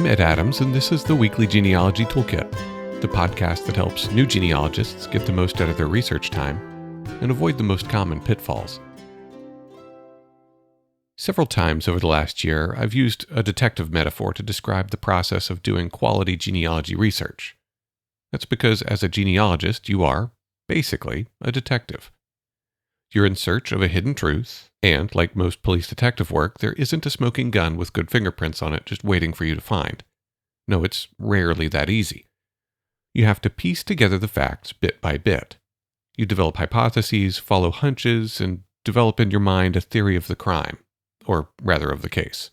Ed Adams, and this is the Weekly Genealogy Toolkit, the podcast that helps new genealogists get the most out of their research time and avoid the most common pitfalls. Several times over the last year, I've used a detective metaphor to describe the process of doing quality genealogy research. That's because as a genealogist, you are, basically, a detective. You're in search of a hidden truth, and, like most police detective work, there isn't a smoking gun with good fingerprints on it just waiting for you to find. No, it's rarely that easy. You have to piece together the facts bit by bit. You develop hypotheses, follow hunches, and develop in your mind a theory of the crime, or rather of the case.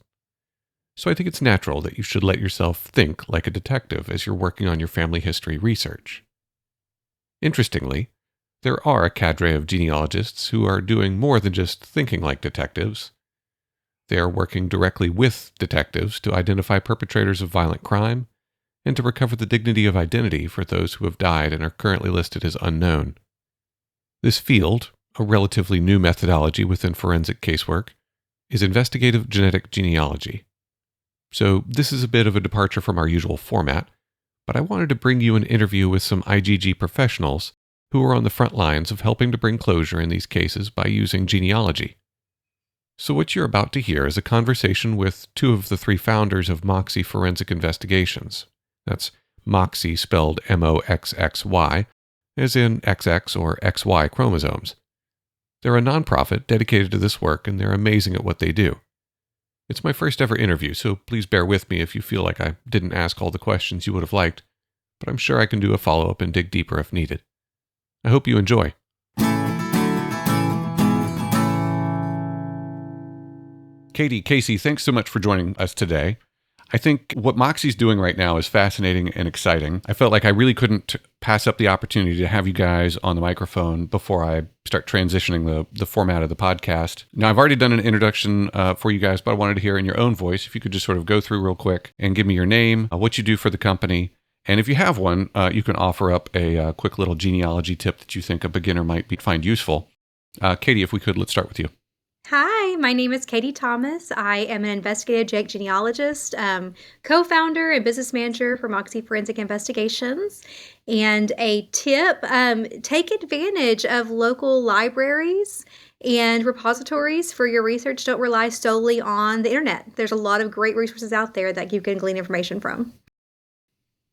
So I think it's natural that you should let yourself think like a detective as you're working on your family history research. Interestingly, there are a cadre of genealogists who are doing more than just thinking like detectives. They are working directly with detectives to identify perpetrators of violent crime and to recover the dignity of identity for those who have died and are currently listed as unknown. This field, a relatively new methodology within forensic casework, is investigative genetic genealogy. So this is a bit of a departure from our usual format, but I wanted to bring you an interview with some IGG professionals who are on the front lines of helping to bring closure in these cases by using genealogy. So what you're about to hear is a conversation with two of the three founders of Moxxy Forensic Investigations. That's Moxxy spelled M-O-X-X-Y, as in XX or XY chromosomes. They're a nonprofit dedicated to this work, and they're amazing at what they do. It's my first ever interview, so please bear with me if you feel like I didn't ask all the questions you would have liked, but I'm sure I can do a follow-up and dig deeper if needed. I hope you enjoy. Kaycee, thanks so much for joining us today. I think what Moxxy's doing right now is fascinating and exciting. I felt like I really couldn't pass up the opportunity to have you guys on the microphone before I start transitioning the format of the podcast. Now, I've already done an introduction for you guys, but I wanted to hear in your own voice, if you could just sort of go through real quick and give me your name, what you do for the company, and if you have one, you can offer up a quick little genealogy tip that you think a beginner might find useful. Katie, if we could, let's start with you. Hi, my name is Katie Thomas. I am an investigative genetic genealogist, co-founder and business manager for Moxxy Forensic Investigations. And a tip, take advantage of local libraries and repositories for your research. Don't rely solely on the internet. There's a lot of great resources out there that you can glean information from.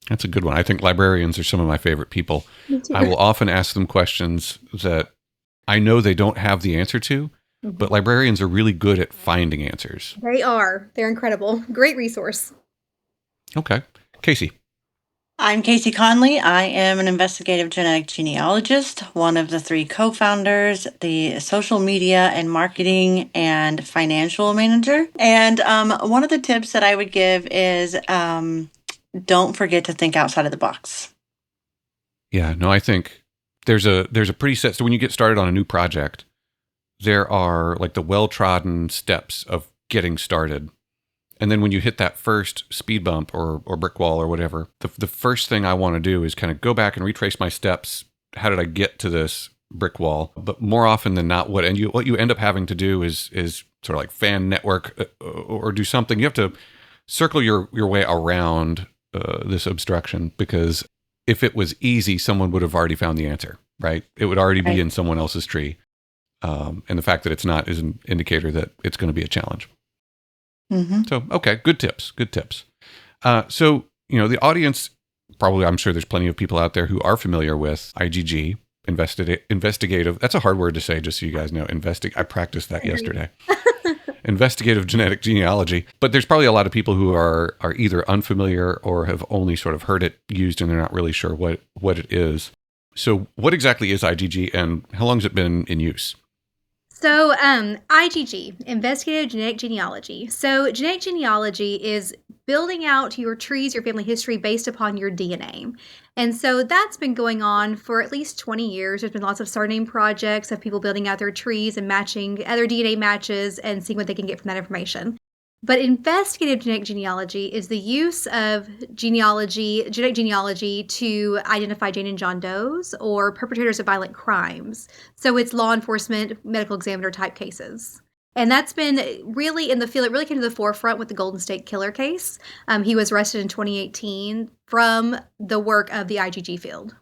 That's a good one. I think librarians are some of my favorite people. Me too. I will often ask them questions that I know they don't have the answer to, but librarians are really good at finding answers. They are. They're incredible. Great resource. Okay. Kaycee. I'm Kaycee Connelly. I am an investigative genetic genealogist, one of the three co-founders, the social media and marketing and financial manager. And one of the tips that I would give is don't forget to think outside of the box. Yeah, no, I think there's a pretty set. So when you get started on a new project, there are like the well-trodden steps of getting started. And then when you hit that first speed bump or brick wall or whatever, the first thing I want to do is kind of go back and retrace my steps. How did I get to this brick wall? But more often than not, what you end up having to do is sort of like fan network or do something. You have to circle your way around this obstruction, because if it was easy, someone would have already found the answer, right? It would already be in someone else's tree. And the fact that it's not is an indicator that it's going to be a challenge. Mm-hmm. So, okay, good tips. So, the audience, probably, I'm sure there's plenty of people out there who are familiar with IGG, investigative. That's a hard word to say, just so you guys know. I practiced that yesterday. Investigative genetic genealogy. But there's probably a lot of people who are either unfamiliar or have only sort of heard it used and they're not really sure what it is. So what exactly is IGG and how long has it been in use? So IGG, Investigative Genetic Genealogy. So genetic genealogy is building out your trees, your family history based upon your DNA. And so that's been going on for at least 20 years. There's been lots of surname projects of people building out their trees and matching other DNA matches and seeing what they can get from that information. But investigative genetic genealogy is the use of genetic genealogy to identify Jane and John Does or perpetrators of violent crimes. So it's law enforcement, medical examiner type cases. And that's been really in the field. It really came to the forefront with the Golden State Killer case. He was arrested in 2018 from the work of the IgG field.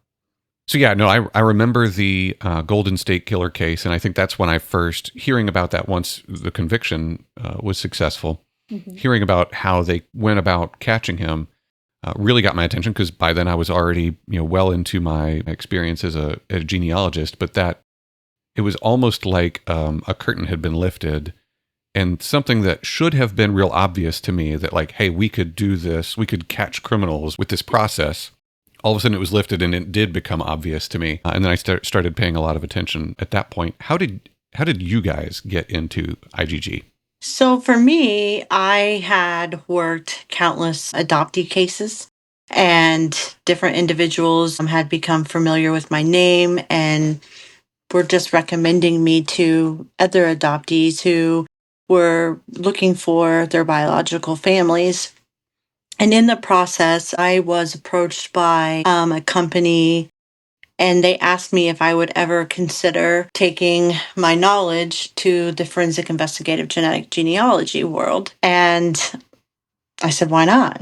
So yeah, no, I remember the Golden State Killer case, and I think that's when I first hearing about that once the conviction was successful. Mm-hmm. Hearing about how they went about catching him really got my attention, because by then I was already well into my experience as a genealogist. But that it was almost like a curtain had been lifted, and something that should have been real obvious to me, that like, hey, we could do this, we could catch criminals with this process. All of a sudden it was lifted, and it did become obvious to me. And then I started paying a lot of attention at that point. How did you guys get into IgG? So for me, I had worked countless adoptee cases, and different individuals had become familiar with my name and were just recommending me to other adoptees who were looking for their biological families. And in the process, I was approached by a company, and they asked me if I would ever consider taking my knowledge to the forensic investigative genetic genealogy world. And I said, why not?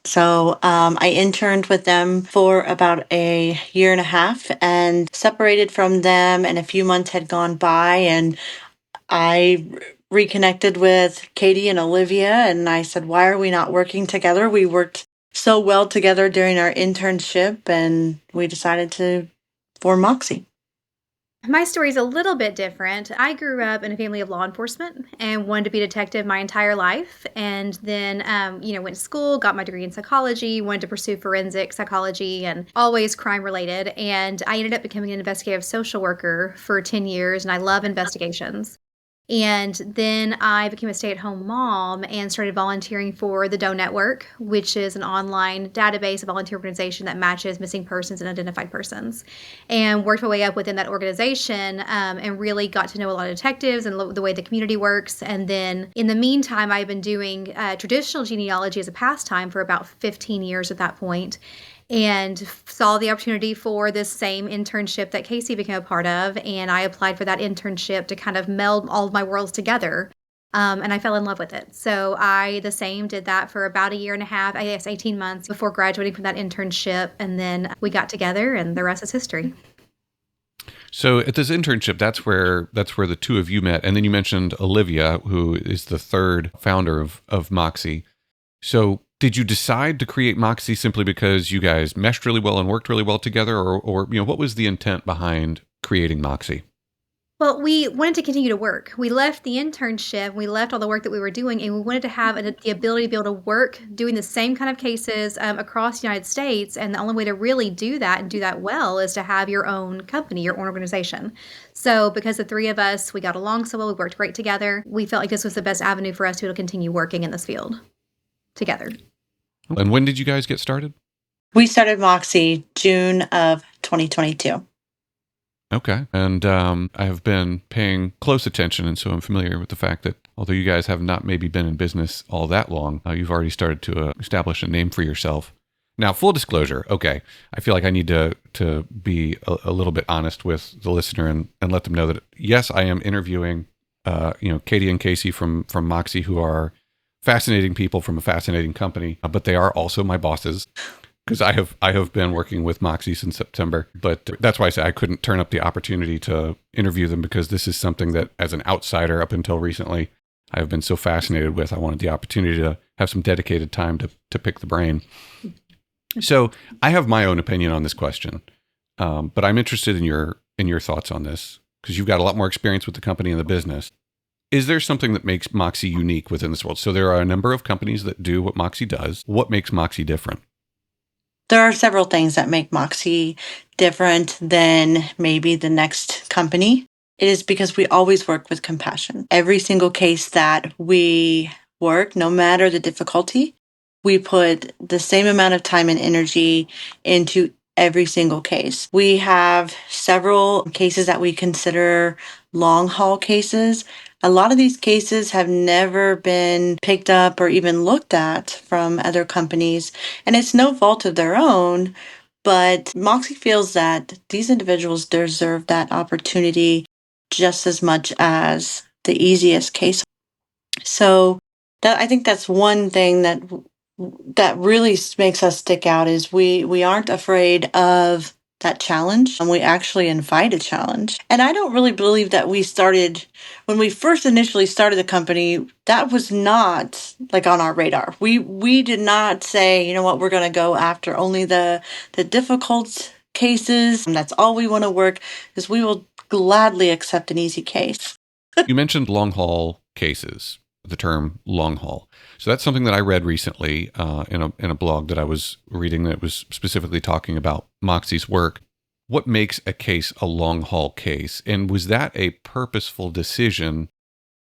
So I interned with them for about a year and a half and separated from them, and a few months had gone by, and I reconnected with Katie and Olivia, and I said, why are we not working together? We worked so well together during our internship, and we decided to form Moxxy. My story is a little bit different. I grew up in a family of law enforcement and wanted to be a detective my entire life. And then, went to school, got my degree in psychology, wanted to pursue forensic psychology and always crime related. And I ended up becoming an investigative social worker for 10 years, and I love investigations. And then I became a stay-at-home mom and started volunteering for the DOE Network, which is an online database, a volunteer organization that matches missing persons and identified persons. And worked my way up within that organization and really got to know a lot of detectives and the way the community works. And then in the meantime, I've been doing traditional genealogy as a pastime for about 15 years at that point, and saw the opportunity for this same internship that Kaycee became a part of. And I applied for that internship to kind of meld all of my worlds together. And I fell in love with it. So I, the same, did that for about a year and a half, I guess 18 months before graduating from that internship. And then we got together, and the rest is history. So at this internship, that's where the two of you met. And then you mentioned Olivia, who is the third founder of Moxxy. So did you decide to create Moxxy simply because you guys meshed really well and worked really well together, or what was the intent behind creating Moxxy? Well, we wanted to continue to work. We left the internship, we left all the work that we were doing, and we wanted to have the ability to be able to work doing the same kind of cases across the United States. And the only way to really do that and do that well is to have your own company, your own organization. So because the three of us, we got along so well, we worked great together, we felt like this was the best avenue for us to continue working in this field together. And when did you guys get started? We started Moxxy June of 2022. Okay. And I have been paying close attention, and so I'm familiar with the fact that although you guys have not maybe been in business all that long, you've already started to establish a name for yourself. Now, full disclosure, okay, I feel like I need to be a little bit honest with the listener and let them know that, yes, I am interviewing Katie and Kaycee from Moxxy, who are fascinating people from a fascinating company, but they are also my bosses, because I have been working with Moxxy since September. But that's why I say I couldn't turn up the opportunity to interview them, because this is something that, as an outsider up until recently, I have been so fascinated with. I wanted the opportunity to have some dedicated time to pick the brain. So I have my own opinion on this question, but I'm interested in your thoughts on this, because you've got a lot more experience with the company and the business. Is there something that makes Moxxy unique within this world? So there are a number of companies that do what Moxxy does. What makes Moxxy different? There are several things that make Moxxy different than maybe the next company. It is because we always work with compassion. Every single case that we work, no matter the difficulty, we put the same amount of time and energy into every single case. We have several cases that we consider long haul cases. A lot of these cases have never been picked up or even looked at from other companies, and it's no fault of their own, but Moxxy feels that these individuals deserve that opportunity just as much as the easiest case. So I think that's one thing that really makes us stick out is we aren't afraid of that challenge, and we actually invite a challenge. And I don't really believe that when we first initially started the company, that was not like on our radar. We did not say, you know what, we're going to go after only the difficult cases. And that's all we want to work, is we will gladly accept an easy case. You mentioned long haul cases, the term long haul. So that's something that I read recently in a blog that I was reading that was specifically talking about Moxxy's work. What makes a case a long haul case? And was that a purposeful decision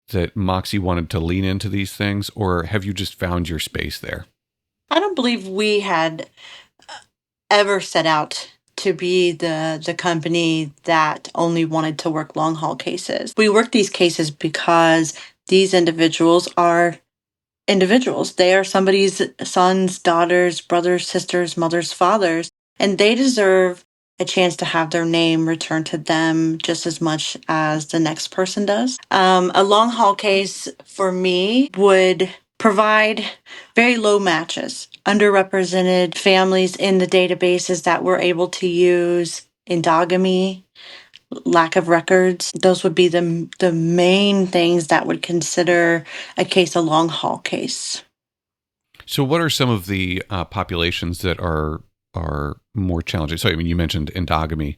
that Moxxy wanted to lean into these things, or have you just found your space there? I don't believe we had ever set out to be the company that only wanted to work long haul cases. We work these cases because these individuals are individuals. They are somebody's sons, daughters, brothers, sisters, mothers, fathers, and they deserve a chance to have their name returned to them just as much as the next person does. A long haul case for me would provide very low matches, underrepresented families in the databases that we're able to use, endogamy, lack of records. Those would be the main things that would consider a case a long haul case. So what are some of the populations that are more challenging? So I mean, you mentioned endogamy,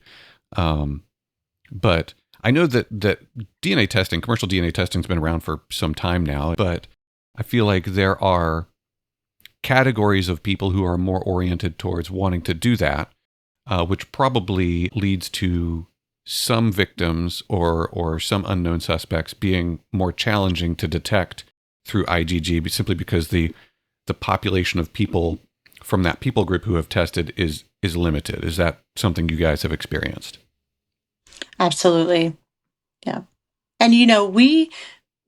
but I know that DNA testing, commercial DNA testing, has been around for some time now, but I feel like there are categories of people who are more oriented towards wanting to do that, which probably leads to some victims or some unknown suspects being more challenging to detect through IgG, simply because the population of people from that people group who have tested is limited. Is that something you guys have experienced? Absolutely. Yeah. And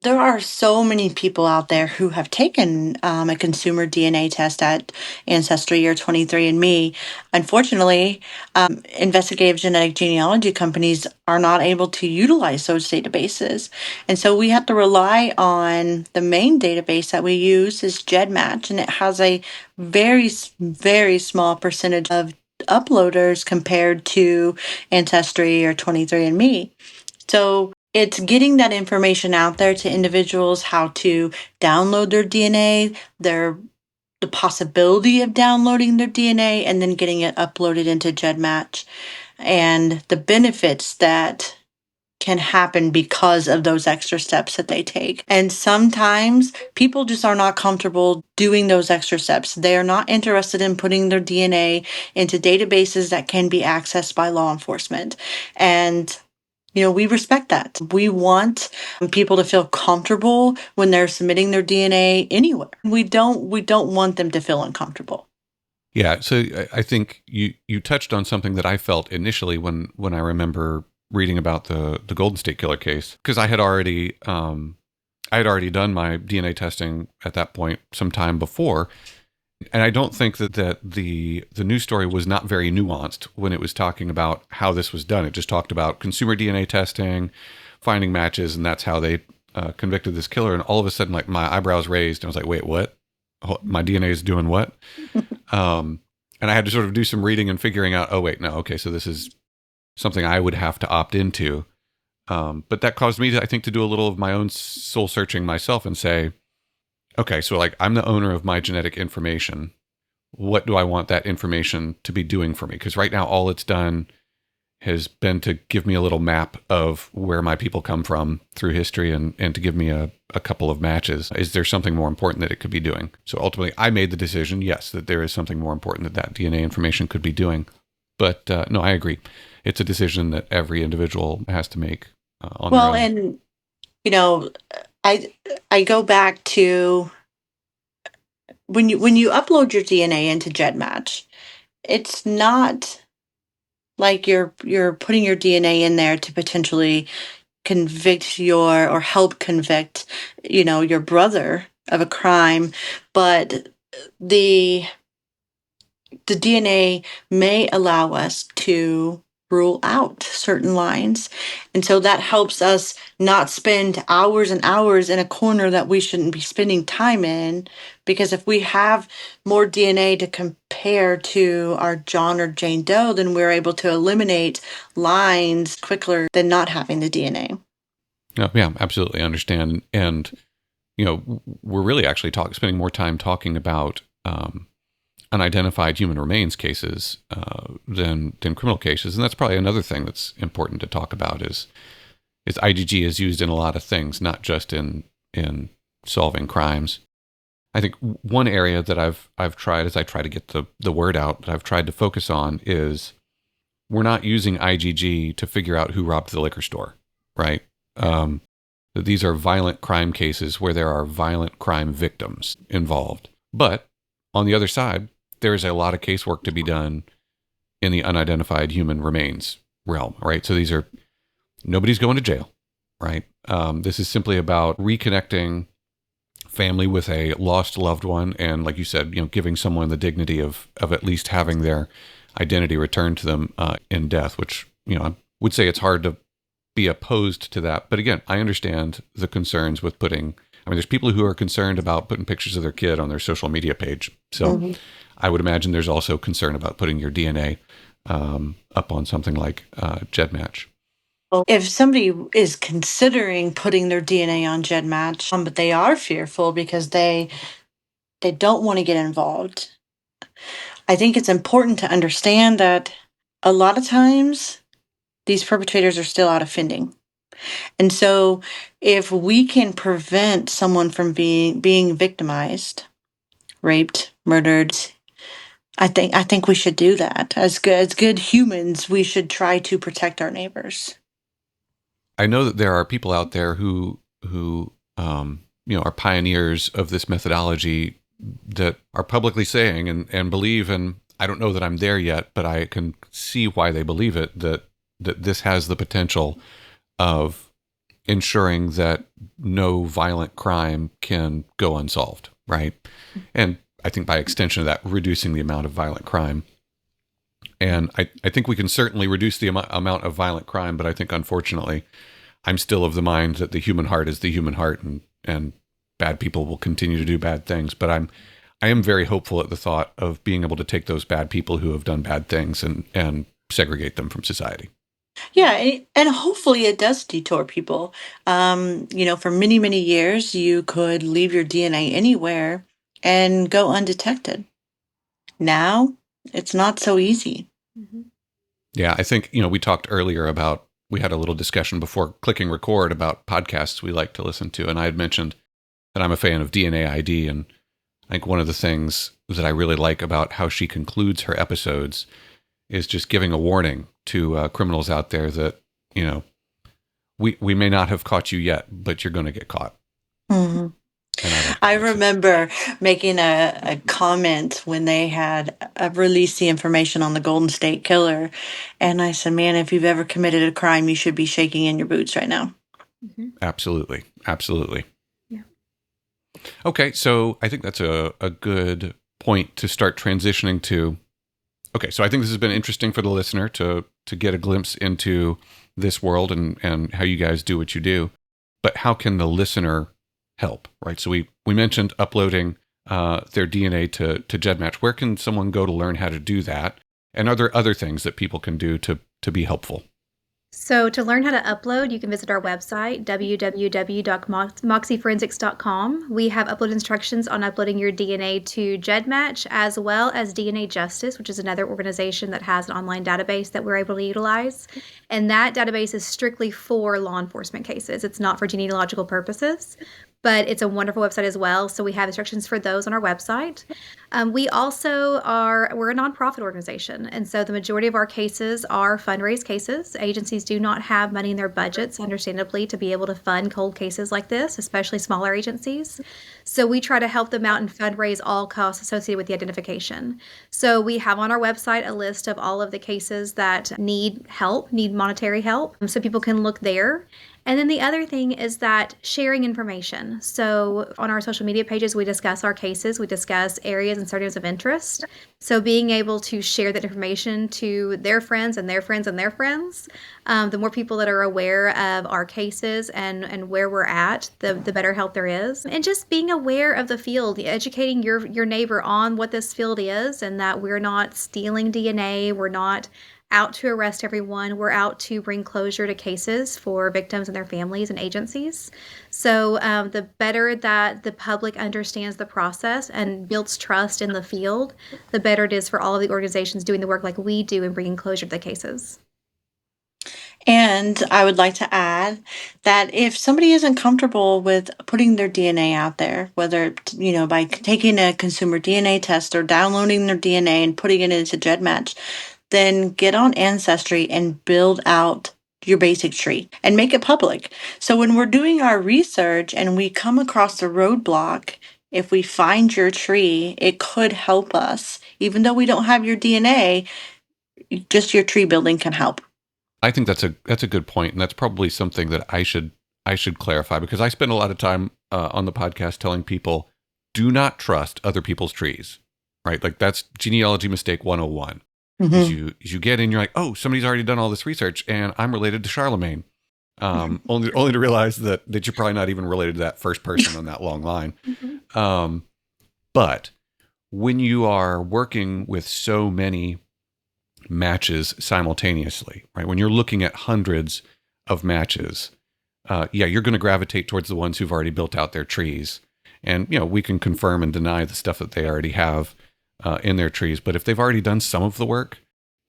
there are so many people out there who have taken a consumer DNA test at Ancestry or 23andMe. Unfortunately, investigative genetic genealogy companies are not able to utilize those databases. And so we have to rely on the main database that we use is GEDmatch, and it has a very, very small percentage of uploaders compared to Ancestry or 23andMe. So it's getting that information out there to individuals, how to download their DNA, the possibility of downloading their DNA, and then getting it uploaded into GEDmatch, and the benefits that can happen because of those extra steps that they take. And sometimes people just are not comfortable doing those extra steps. They are not interested in putting their DNA into databases that can be accessed by law enforcement. And we respect that. We want people to feel comfortable when they're submitting their DNA anywhere. We don't want them to feel uncomfortable. Yeah, so I think you touched on something that I felt initially when I remember reading about the Golden State Killer case, because I had already done my DNA testing at that point some time before. And I don't think that the news story was not very nuanced when it was talking about how this was done. It just talked about consumer DNA testing, finding matches, and that's how they convicted this killer. And all of a sudden, like, my eyebrows raised, and I was like, "Wait, what? My DNA is doing what?" And I had to sort of do some reading and figuring out, oh wait, no, okay, so this is something I would have to opt into. But that caused me to, I think, to do a little of my own soul searching myself and say, okay, so like, I'm the owner of my genetic information. What do I want that information to be doing for me? Because right now, all it's done has been to give me a little map of where my people come from through history and to give me a couple of matches. Is there something more important that it could be doing? So ultimately, I made the decision, yes, that there is something more important that DNA information could be doing. But no, I agree. It's a decision that every individual has to make on their own. And I go back to when you upload your DNA into GEDmatch, it's not like you're putting your DNA in there to potentially convict or help convict your brother of a crime, but the DNA may allow us to rule out certain lines. And so that helps us not spend hours and hours in a corner that we shouldn't be spending time in. Because if we have more DNA to compare to our John or Jane Doe, then we're able to eliminate lines quicker than not having the DNA. Yeah, absolutely understand. And, we're really actually spending more time talking about unidentified human remains cases than criminal cases. And that's probably another thing that's important to talk about is IgG is used in a lot of things, not just in solving crimes. I think one area that I've tried as I try to get the word out that I've tried to focus on is we're not using IgG to figure out who robbed the liquor store, right? These are violent crime cases where there are violent crime victims involved. But on the other side, there is a lot of casework to be done in the unidentified human remains realm, right? So nobody's going to jail, right? This is simply about reconnecting family with a lost loved one, and like you said, giving someone the dignity of at least having their identity returned to them in death. Which I would say it's hard to be opposed to that, but again, I understand the concerns with putting. There's people who are concerned about putting pictures of their kid on their social media page. So I would imagine there's also concern about putting your DNA up on something like GEDmatch. Well, if somebody is considering putting their DNA on GEDmatch, but they are fearful because they don't want to get involved, I think it's important to understand that a lot of times these perpetrators are still out offending. And so if we can prevent someone from being victimized, raped, murdered, I think we should do that. As good humans, we should try to protect our neighbors. I know that there are people out there who are pioneers of this methodology that are publicly saying and believe, and I don't know that I'm there yet, but I can see why they believe it, that this has the potential of ensuring that no violent crime can go unsolved, right? And I think by extension of that, reducing the amount of violent crime. And I think we can certainly reduce the amount of violent crime, but I think unfortunately, I'm still of the mind that the human heart is the human heart, and bad people will continue to do bad things. But I am very hopeful at the thought of being able to take those bad people who have done bad things and segregate them from society. Yeah, and hopefully it does detour people. For many, many years, you could leave your DNA anywhere and go undetected. Now, it's not so easy. Yeah, I think, we talked earlier about, we had a little discussion before clicking record about podcasts we like to listen to. And I had mentioned that I'm a fan of DNA ID. And I think one of the things that I really like about how she concludes her episodes is just giving a warning to criminals out there that, we may not have caught you yet, but you're going to get caught. Mm-hmm. I remember making a comment when they had released the information on the Golden State Killer. And I said, man, if you've ever committed a crime, you should be shaking in your boots right now. Mm-hmm. Absolutely. Absolutely. Yeah. Okay. So I think that's a good point to start transitioning to. Okay. So I think this has been interesting for the listener to get a glimpse into this world and how you guys do what you do. But how can the listener help, right? So we mentioned uploading their DNA to GEDmatch. Where can someone go to learn how to do that? And are there other things that people can do to be helpful? So to learn how to upload, you can visit our website, www.moxxyforensics.com. We have upload instructions on uploading your DNA to GEDmatch, as well as DNA Justice, which is another organization that has an online database that we're able to utilize. And that database is strictly for law enforcement cases. It's not for genealogical purposes, but it's a wonderful website as well. So we have instructions for those on our website. We also we're a nonprofit organization. And so the majority of our cases are fundraise cases. Agencies do not have money in their budgets, understandably, to be able to fund cold cases like this, especially smaller agencies. So we try to help them out and fundraise all costs associated with the identification. So we have on our website a list of all of the cases that need help, need monetary help. So people can look there. And then the other thing is that sharing information. So on our social media pages, we discuss our cases, we discuss areas and areas of interest. So being able to share that information to their friends and their friends and their friends, the more people that are aware of our cases and where we're at, the better help there is. And just being aware of the field, educating your neighbor on what this field is and that we're not stealing DNA, we're not out to arrest everyone. We're out to bring closure to cases for victims and their families and agencies. So the better that the public understands the process and builds trust in the field, the better it is for all of the organizations doing the work like we do in bringing closure to the cases. And I would like to add that if somebody isn't comfortable with putting their DNA out there, whether, by taking a consumer DNA test or downloading their DNA and putting it into GEDmatch, then get on Ancestry and build out your basic tree and make it public. So when we're doing our research and we come across a roadblock, if we find your tree, it could help us. Even though we don't have your DNA, just your tree building can help. I think that's a good point, and that's probably something that I should clarify, because I spend a lot of time on the podcast telling people, do not trust other people's trees, right? Like that's genealogy mistake 101. As you get in, you're like, oh, somebody's already done all this research, and I'm related to Charlemagne. Only to realize that you're probably not even related to that first person on that long line. But when you are working with so many matches simultaneously, right? When you're looking at hundreds of matches, you're going to gravitate towards the ones who've already built out their trees. And, we can confirm and deny the stuff that they already have in their trees. But if they've already done some of the work,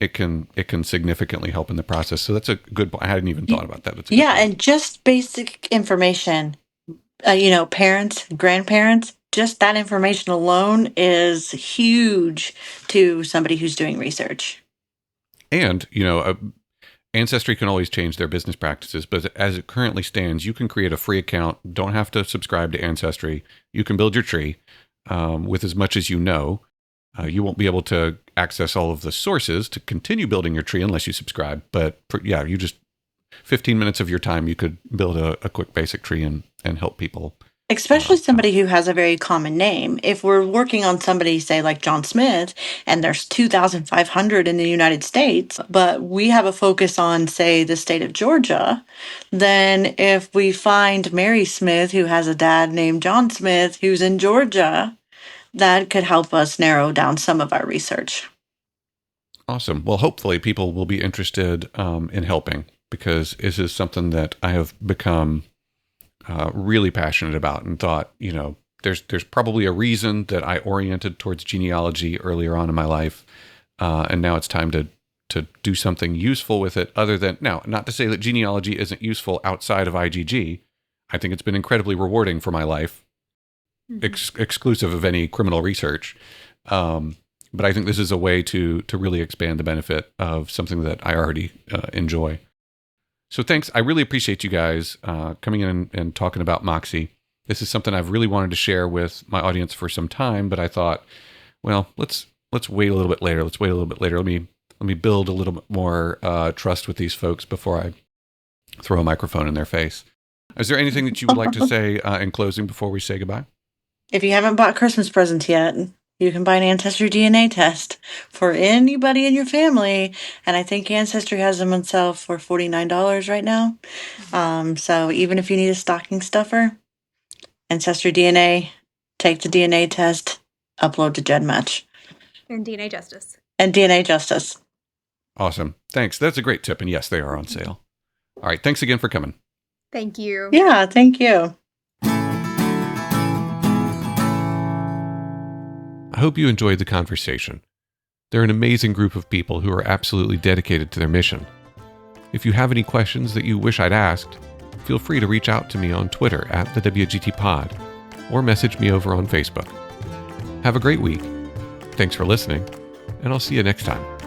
it can significantly help in the process. So that's a good point. I hadn't even thought about that. And just basic information, parents, grandparents, just that information alone is huge to somebody who's doing research. And, Ancestry can always change their business practices, but as it currently stands, you can create a free account. Don't have to subscribe to Ancestry. You can build your tree with as much as you know. You won't be able to access all of the sources to continue building your tree unless you subscribe. But you just 15 minutes of your time, you could build a quick basic tree and help people. Especially somebody who has a very common name. If we're working on somebody, say, like John Smith, and there's 2,500 in the United States, but we have a focus on, say, the state of Georgia, then if we find Mary Smith, who has a dad named John Smith, who's in Georgia, that could help us narrow down some of our research. Awesome. Well, hopefully people will be interested in helping, because this is something that I have become really passionate about and thought, there's probably a reason that I oriented towards genealogy earlier on in my life. And now it's time to do something useful with it, other than, now, not to say that genealogy isn't useful outside of IGG. I think it's been incredibly rewarding for my life, exclusive of any criminal research. But I think this is a way to really expand the benefit of something that I already enjoy. So thanks. I really appreciate you guys coming in and talking about Moxxy. This is something I've really wanted to share with my audience for some time, but I thought, well, let's wait a little bit later. Let me build a little bit more trust with these folks before I throw a microphone in their face. Is there anything that you would like to say in closing before we say goodbye? If you haven't bought Christmas presents yet, you can buy an Ancestry DNA test for anybody in your family. And I think Ancestry has them on sale for $49 right now. So even if you need a stocking stuffer, Ancestry DNA, take the DNA test, upload to GEDmatch. And DNA Justice. And DNA Justice. Awesome. Thanks. That's a great tip. And yes, they are on sale. All right. Thanks again for coming. Thank you. Yeah, thank you. I hope you enjoyed the conversation. They're an amazing group of people who are absolutely dedicated to their mission. If you have any questions that you wish I'd asked, feel free to reach out to me on Twitter @the_WGT_pod or message me over on Facebook. Have a great week. Thanks for listening, and I'll see you next time.